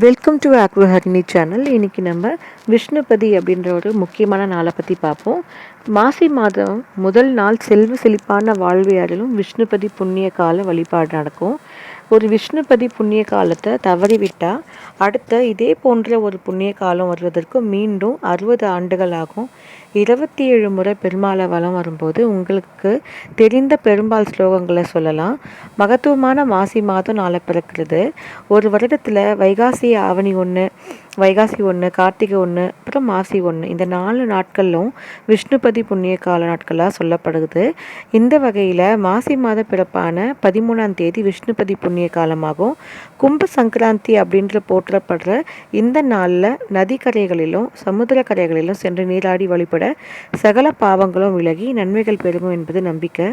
Welcome to ஆக்ரோஹரிணி channel. இன்றைக்கி நம்ம விஷ்ணுபதி அப்படின்ற ஒரு முக்கியமான நாளை பற்றி பார்ப்போம். மாசி மாதம் முதல் நாள் செல்வ செழிப்பான வாழ்வை அருளும் விஷ்ணுபதி புண்ணிய கால வழிபாடு நடக்கும். ஒரு விஷ்ணுபதி புண்ணிய காலத்தை தவறிவிட்டால் அடுத்த இதே போன்ற ஒரு புண்ணிய காலம் வருவதற்கு மீண்டும் 60 ஆண்டுகள் ஆகும். 27 முறை பெருமாளை வலம் வரும்போது உங்களுக்கு தெரிந்த பெரும்பால் ஸ்லோகங்களை சொல்லலாம். மகத்துவமான மாசி மாதம் நாளை பிறக்கிறது. ஒரு வருடத்தில் வைகாசி ஆவணி 1, வைகாசி 1, கார்த்திகை 1, அப்புறம் மாசி 1, இந்த 4 நாட்களும் விஷ்ணுபதி புண்ணிய கால நாட்களாக சொல்லப்படுது. இந்த வகையில் மாசி மாத பிறப்பான 13ஆம் தேதி விஷ்ணுபதி புண்ணிய காலமாகும். கும்ப சங்கராந்தி அப்படின்ற போற்றப்படுற இந்த நாளில் நதிக்கரைகளிலும் சமுத்திர கரைகளிலும் சென்று நீராடி வழிபட சகல பாவங்களும் விலகி நன்மைகள் பெருகும் என்பது நம்பிக்கை.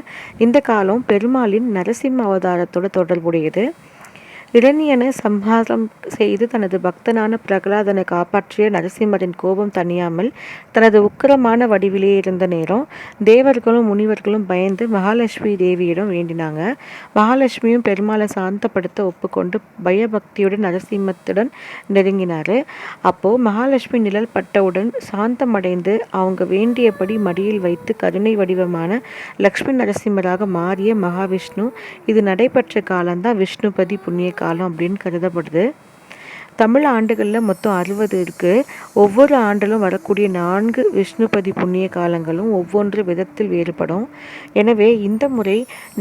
இந்த காலம் பெருமாளின் நரசிம்ம அவதாரத்தோடு தொடர்புடையது. இரணியனை சம்ஹாரம் செய்து தனது பக்தனான பிரகலாதனை காப்பாற்றிய நரசிம்மரின் கோபம் தணியாமல் தனது உக்கிரமான வடிவிலே இருந்த நேரம் தேவர்களும் முனிவர்களும் பயந்து மகாலட்சுமி தேவியிடம் வேண்டினாங்க. மகாலட்சுமியும் பெருமாளை சாந்தப்படுத்த ஒப்புக்கொண்டு பயபக்தியுடன் நரசிம்மத்துடன் நெருங்கினார். அப்போது மகாலட்சுமி நிழல் பட்டவுடன் சாந்தமடைந்து அவங்க வேண்டியபடி மடியில் வைத்து கருணை வடிவமான லக்ஷ்மி நரசிம்மராக மாறிய மகாவிஷ்ணு. இது நடைபெற்ற காலம்தான் விஷ்ணுபதி புண்ணிய காலம் அப்படின்னு கருதப்படுது. தமிழ் ஆண்டுகளில் மொத்தம் 60 இருக்குது. ஒவ்வொரு ஆண்டிலும் வரக்கூடிய 4 விஷ்ணுபதி புண்ணிய காலங்களும் ஒவ்வொன்று விதத்தில் வேறுபடும். எனவே இந்த முறை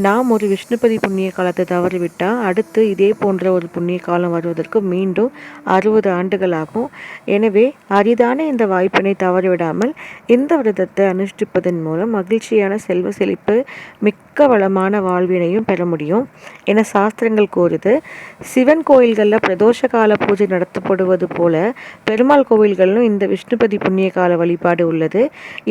நாம் ஒரு விஷ்ணுபதி புண்ணிய காலத்தை தவறிவிட்டால் அடுத்து இதே போன்ற ஒரு புண்ணிய காலம் வருவதற்கு மீண்டும் 60 ஆண்டுகள் ஆகும். எனவே அரிதான இந்த வாய்ப்பினை தவறிவிடாமல் இந்த விரதத்தை அனுஷ்டிப்பதன் மூலம் மகிழ்ச்சியான செல்வ செழிப்பு மிக்க வளமான வாழ்வினையும் பெற முடியும் என சாஸ்திரங்கள் கூறுது. சிவன் கோயில்களில் பிரதோஷ கால பூஜை நடத்தப்படுவது போல பெருமாள் கோவில்களிலும் இந்த விஷ்ணுபதி புண்ணிய கால வழிபாடு உள்ளது.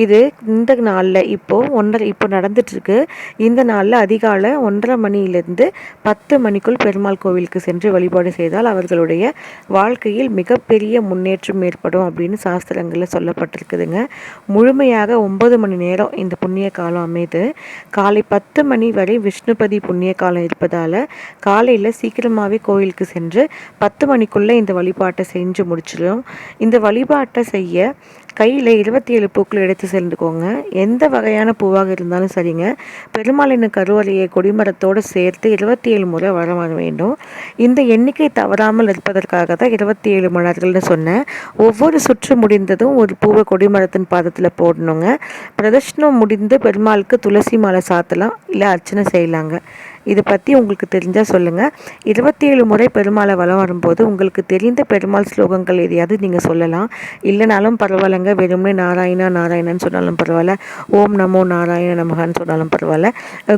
இது இந்த நாளில் இப்போ நடந்துட்டுருக்கு. இந்த நாளில் அதிகாலை 1:30 மணியிலிருந்து 10 மணிக்குள் பெருமாள் கோவிலுக்கு சென்று வழிபாடு செய்தால் அவர்களுடைய வாழ்க்கையில் மிகப்பெரிய முன்னேற்றம் ஏற்படும் அப்படின்னு சாஸ்திரங்களில் சொல்லப்பட்டிருக்குதுங்க. முழுமையாக 9 மணி நேரம் இந்த புண்ணிய காலம் அமைது. காலை 10 மணி வரை விஷ்ணுபதி புண்ணிய காலம் இருப்பதால் காலையில் சீக்கிரமாகவே கோவிலுக்கு சென்று 10 மணிக்குள்ளே இந்த வழிபாட்டை செஞ்சு முடிச்சிடும். இந்த வழிபாட்டை செய்ய கையில் 27 பூக்கள் எடுத்து சென்றுக்கோங்க. எந்த வகையான பூவாக இருந்தாலும் சரிங்க. பெருமாளின் கருவறையை கொடிமரத்தோடு சேர்த்து 27 முறை வர வேண்டும். இந்த எண்ணிக்கை தவறாமல் இருப்பதற்காக தான் 27 மலர்கள்னு சொன்னேன். ஒவ்வொரு சுற்று முடிந்ததும் ஒரு பூவை கொடிமரத்தின் பாதத்தில் போடணுங்க. பிரதட்சணம் முடிந்து பெருமாளுக்கு துளசி மாலை சாத்தலாம், இல்லை அர்ச்சனை செய்யலாங்க. இதை பற்றி உங்களுக்கு தெரிஞ்சால் சொல்லுங்கள். 27 முறை பெருமாளை வலம் வரும்போது உங்களுக்கு தெரிந்த பெருமாள் ஸ்லோகங்கள் எதையாவது நீங்கள் சொல்லலாம். இல்லைனாலும் பரவாயில்லைங்க, வெறும்னே நாராயணா நாராயணன்னு சொன்னாலும் பரவாயில்ல, ஓம் நமோ நாராயண நமகான்னு சொன்னாலும் பரவாயில்ல,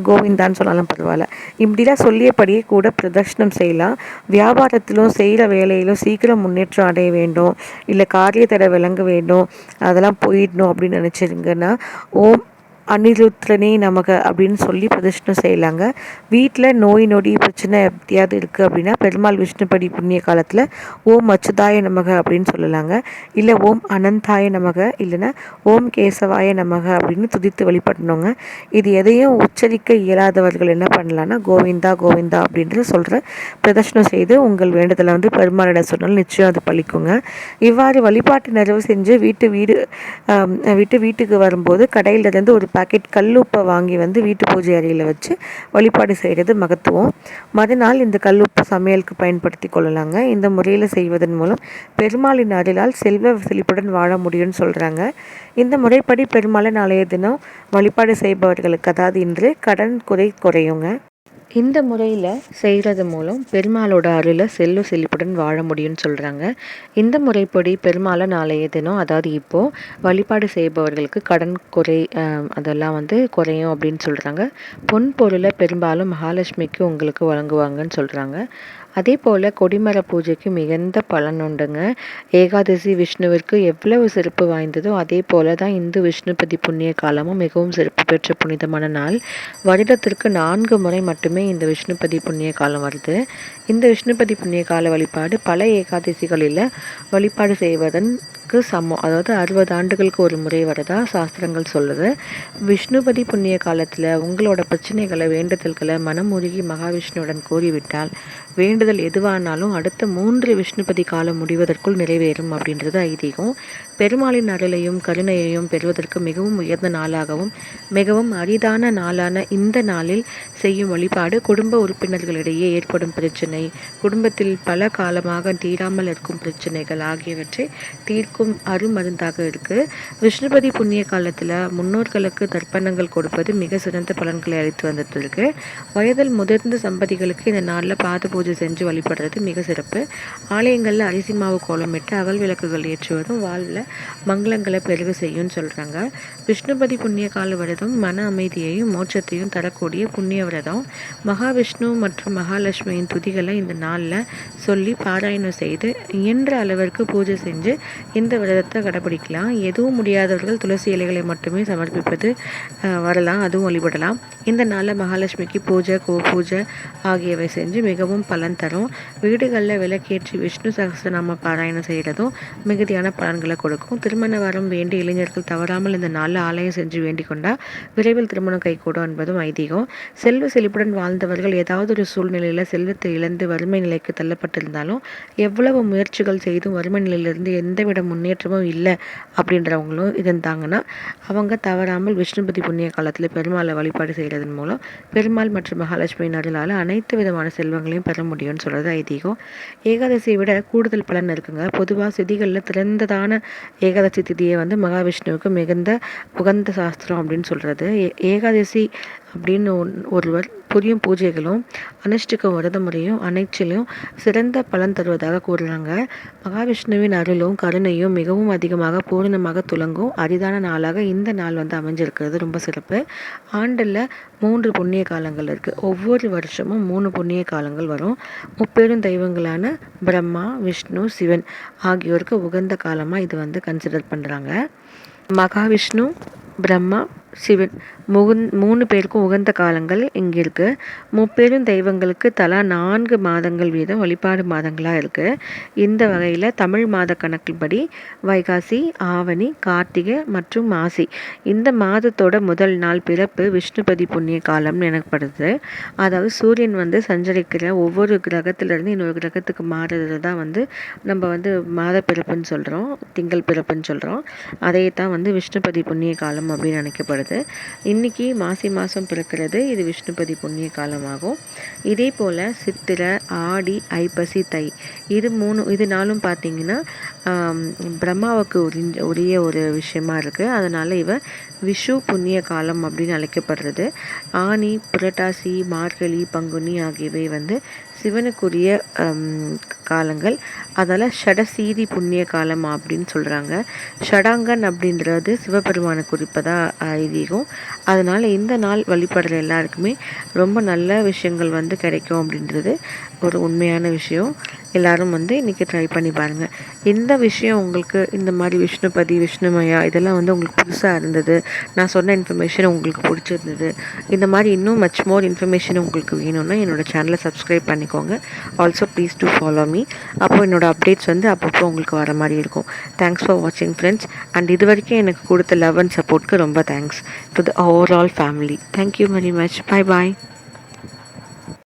கோவிந்தான்னு சொன்னாலும் பரவாயில்ல. இப்படிலாம் சொல்லியபடியே கூட பிரதர்ஷனம் செய்யலாம். வியாபாரத்திலும் செய்கிற வேலையிலும் சீக்கிரம் முன்னேற்றம் அடைய வேண்டும், இல்லை காரியத்தடை விளங்க வேண்டும், அதெல்லாம் போயிடணும் அப்படின்னு நினச்சிருங்கன்னா ஓம் அனிருத்ரனே நமக அப்படின்னு சொல்லி பிரதர்ஷனம் செய்யலாங்க. வீட்டில் நோய் நொடி பிரச்சனை எப்படியாவது இருக்குது அப்படின்னா பெருமாள் விஷ்ணுபதி புண்ணிய காலத்தில் ஓம் அச்சுதாய நமக அப்படின்னு சொல்லலாங்க. இல்லை ஓம் அனந்தாய நமக, இல்லைன்னா ஓம் கேசவாய நமக அப்படின்னு துதித்து வழிபடணுங்க. இது எதையும் உச்சரிக்க இயலாதவர்கள் என்ன பண்ணலான்னா கோவிந்தா கோவிந்தா அப்படின்ற சொல்கிற பிரதர்ஷனம் செய்து உங்கள் வேண்டுதலை பெருமாளிடம் சொன்னாலும் நிச்சயம் அது பழிக்குங்க. இவ்வாறு வழிபாட்டு நிறைவு செஞ்சு வீட்டுக்கு வரும்போது கடையிலிருந்து ஒரு பாக்கெட் கல்லுப்பை வாங்கி வீட்டு பூஜை அறையில் வச்சு வழிபாடு செய்கிறது மகத்துவம். மறுநாள் இந்த கல்லுப்பை சமையலுக்கு பயன்படுத்தி கொள்ளலாங்க. இந்த முறையில் செய்வதன் மூலம் பெருமாளின் அருளால் செல்வ செழிப்புடன் வாழ முடியும்னு சொல்கிறாங்க. இந்த முறைப்படி பெருமாளை நாளைய தினம் வழிபாடு செய்பவர்களுக்கு, அதாவது இன்று கடன் குறையுங்க. இந்த முறையில் செய்கிறது மூலம் பெருமாளோட அருளை செல்வ செழிப்புடன் வாழ முடியும்னு சொல்கிறாங்க. இந்த முறைப்படி பெருமாளை நாளைய தினம், அதாவது இப்போது வழிபாடு செய்பவர்களுக்கு கடன் அதெல்லாம் குறையும் அப்படின்னு சொல்கிறாங்க. பொன் பொருளை பெரும்பாலும் மகாலட்சுமிக்கு உங்களுக்கு வழங்குவாங்கன்னு சொல்கிறாங்க. அதே போல் கொடிமர பூஜைக்கு மிகுந்த பலன் உண்டுங்க. ஏகாதசி விஷ்ணுவிற்கு எவ்வளவு சிறப்பு வாய்ந்ததோ அதே போல தான் இந்து விஷ்ணுபதி புண்ணிய காலமும் மிகவும் சிறப்பு பெற்ற புனிதமான நாள். வருடத்திற்கு 4 முறை மட்டுமே இந்த விஷ்ணுபதி புண்ணிய காலம் வருது. இந்த விஷ்ணுபதி புண்ணிய கால வழிபாடு பல ஏகாதசிகளில் வழிபாடு செய்வதன் வருடத்திற்கு சமம். அதாவது 60 ஆண்டுகளுக்கு ஒரு முறை வரதா சாஸ்திரங்கள் சொல்லுது. விஷ்ணுபதி புண்ணிய காலத்தில் உங்களோட பிரச்சனைகளை வேண்டுதல்களை மனம் உருகி மகாவிஷ்ணுவுடன் கூறிவிட்டால் வேண்டுதல் எதுவானாலும் அடுத்த 3 விஷ்ணுபதி காலம் முடிவதற்குள் நிறைவேறும் அப்படின்றது ஐதீகம். பெருமாளின் அருளையும் கருணையையும் பெறுவதற்கு மிகவும் உயர்ந்த நாளாகவும் மிகவும் அரிதான நாளான இந்த நாளில் செய்யும் வழிபாடு குடும்ப உறுப்பினர்களிடையே ஏற்படும் பிரச்சனை, குடும்பத்தில் பல காலமாக தீராமல் இருக்கும் பிரச்சனைகள் ஆகியவற்றை தீர்க்கும் அருமருந்தாக இருக்கு. விஷ்ணுபதி புண்ணிய காலத்தில் முன்னோர்களுக்கு தர்ப்பணங்கள் கொடுப்பது மிக சிறந்த பலன்களை அளித்து வந்துட்டு இருக்கு. வயதில் முதிர்ந்த தம்பதிகளுக்கு இந்த நாளில் பாத பூஜை செஞ்சு வழிபடுறது மிக சிறப்பு. ஆலயங்களில் அரிசி மாவு கோலமிட்டு அகல் விளக்குகள் ஏற்றுவதும் வாழ்வில் மங்களங்களை பெருக செய்யும்னு சொல்கிறாங்க. விஷ்ணுபதி புண்ணிய கால விரதம் மன அமைதியையும் மோட்சத்தையும் தரக்கூடிய புண்ணிய விரதம். மகாவிஷ்ணு மற்றும் மகாலட்சுமியின் துதிகளை இந்த நாளில் சொல்லி பாராயணம் செய்து இயன்ற அளவிற்கு பூஜை செஞ்சு இந்த விரதத்தை கடைபிடிக்கலாம். எதுவும் முடியாதவர்கள் துளசி இலைகளை மட்டுமே சமர்ப்பிப்பது வரலாம், அதுவும் வழிபடலாம். இந்த நாளில் மகாலட்சுமிக்கு பூஜை பூஜை ஆகியவை செஞ்சு மிகவும் பலன் தரும். வீடுகளில் விளக்கேற்றி விஷ்ணு சகஸ்ரநாம பாராயணம் செய்கிறதும் மிகுதியான பலன்களை கொடுக்கும். திருமண வரம் வேண்டிய இளைஞர்கள் தவறாமல் இந்த நாளில் ஆலயம் செஞ்சு வேண்டிக் கொண்டால் விரைவில் திருமணம் கைகூடும் என்பதும் ஐதீகம். செல்வ செழிப்புடன் வாழ்ந்தவர்கள் ஏதாவது ஒரு சூழ்நிலையில் செல்வத்தை இழந்து வறுமை நிலைக்கு தள்ளப்பட்டிருந்தாலும் எவ்வளவு முயற்சிகள் செய்தும் வறுமை நிலையிலிருந்து எந்தவித முன்னேற்றமும் இல்லை அப்படின்றவங்களும் இருந்தாங்கன்னா அவங்க தவறாமல் விஷ்ணுபதி புண்ணிய காலத்தில் பெருமாளை வழிபாடு செய்கிறதன் மூலம் பெருமாள் மற்றும் மகாலட்சுமியின் அருளால் அனைத்து விதமான செல்வங்களையும் பெற முடியும்னு சொல்கிறது ஐதீகம். ஏகாதசியை விட கூடுதல் பலன் இருக்குங்க. பொதுவாக திதிகளில் திறந்ததான ஏகாதசி திதியை மகாவிஷ்ணுவுக்கு மிகுந்த உகந்த சாஸ்திரம் அப்படின்னு சொல்கிறது. ஏகாதசி அப்படின்னு ஒருவர் புரியும் பூஜைகளும் அனுஷ்டிக்கும் விரத முறையும் அனைத்திலும் சிறந்த பலன் தருவதாக கூறுறாங்க. மகாவிஷ்ணுவின் அருளும் கருணையும் மிகவும் அதிகமாக பூரணமாக துலங்கும் அரிதான நாளாக இந்த நாள் அமைஞ்சிருக்கிறது ரொம்ப சிறப்பு. ஆண்டில் 3 புண்ணிய காலங்கள் இருக்குது. ஒவ்வொரு வருஷமும் 3 புண்ணிய காலங்கள் வரும். முப்பெரும் தெய்வங்களான பிரம்மா, விஷ்ணு, சிவன் ஆகியோருக்கு உகந்த காலமாக இது கன்சிடர் பண்ணுறாங்க. மகாவிஷ்ணு, பிரம்மா, சிவன் 3 பேருக்கும் உகந்த காலங்கள் இங்கே இருக்குது. முப்பெரும் தெய்வங்களுக்கு தலா 4 மாதங்கள் வீதம் வழிபாடு மாதங்களாக இருக்குது. இந்த வகையில் தமிழ் மாத கணக்கின்படி வைகாசி, ஆவணி, கார்த்திகை மற்றும் மாசி இந்த மாதத்தோட முதல் நாள் பிறப்பு விஷ்ணுபதி புண்ணிய காலம்னு எனப்படுது. அதாவது சூரியன் சஞ்சரிக்கிற ஒவ்வொரு கிரகத்திலிருந்து இன்னொரு கிரகத்துக்கு மாறுறது தான் நம்ம மாத பிறப்புன்னு சொல்கிறோம், திங்கள் பிறப்புன்னு சொல்கிறோம். அதையே தான் விஷ்ணுபதி புண்ணிய காலம் அப்படின்னு நினைக்கப்படுது. இன்னைக்கு மாசி மாதம் பிறக்கிறது, இது விஷ்ணுபதி புண்ணிய காலமாகும். இதே போல் சித்திரை, ஆடி, ஐப்பசி, தை இது நாளும் பார்த்தீங்கன்னா பிரம்மாவுக்கு உரிய ஒரு விஷயமா இருக்குது. அதனால் விஷு புண்ணிய காலம் அப்படின்னு அழைக்கப்படுறது. ஆனி, புரட்டாசி, மார்கழி, பங்குனி ஆகியவை சிவனுக்குரிய காலங்கள். அதனால் ஷடசீதி புண்ணிய காலம் அப்படின்னு சொல்கிறாங்க. ஷடாங்கன் அப்படின்றது சிவபெருமானை குறிப்பதாக ஐதீகம். அதனால் இந்த நாள் வழிபடுற எல்லாருக்குமே ரொம்ப நல்ல விஷயங்கள் கிடைக்கும் அப்படின்றது ஒரு உண்மையான விஷயம். எல்லோரும் இன்றைக்கி ட்ரை பண்ணி பாருங்கள். இந்த விஷயம் உங்களுக்கு இந்த மாதிரி விஷ்ணுபதி, விஷ்ணுமயா இதெல்லாம் உங்களுக்கு புதுசாக இருந்தது, நான் சொன்ன இன்ஃபர்மேஷன் உங்களுக்கு பிடிச்சிருந்தது, இந்த மாதிரி இன்னும் மச் மோர் இன்ஃபர்மேஷன் உங்களுக்கு வேணும்னா என்னோடய சேனலை சப்ஸ்கிரைப் பண்ணிக்கோங்க. Also please to follow me. அப்போது என்னோடய அப்டேட்ஸ் அப்பப்போ உங்களுக்கு வர மாதிரி இருக்கும். தேங்க்ஸ் ஃபார் வாட்சிங் ஃப்ரெண்ட்ஸ். அண்ட் இது வரைக்கும் எனக்கு கொடுத்த லவ் அண்ட் சப்போர்ட்க்கு ரொம்ப thanks to the overall family. Thank you very much. Bye bye.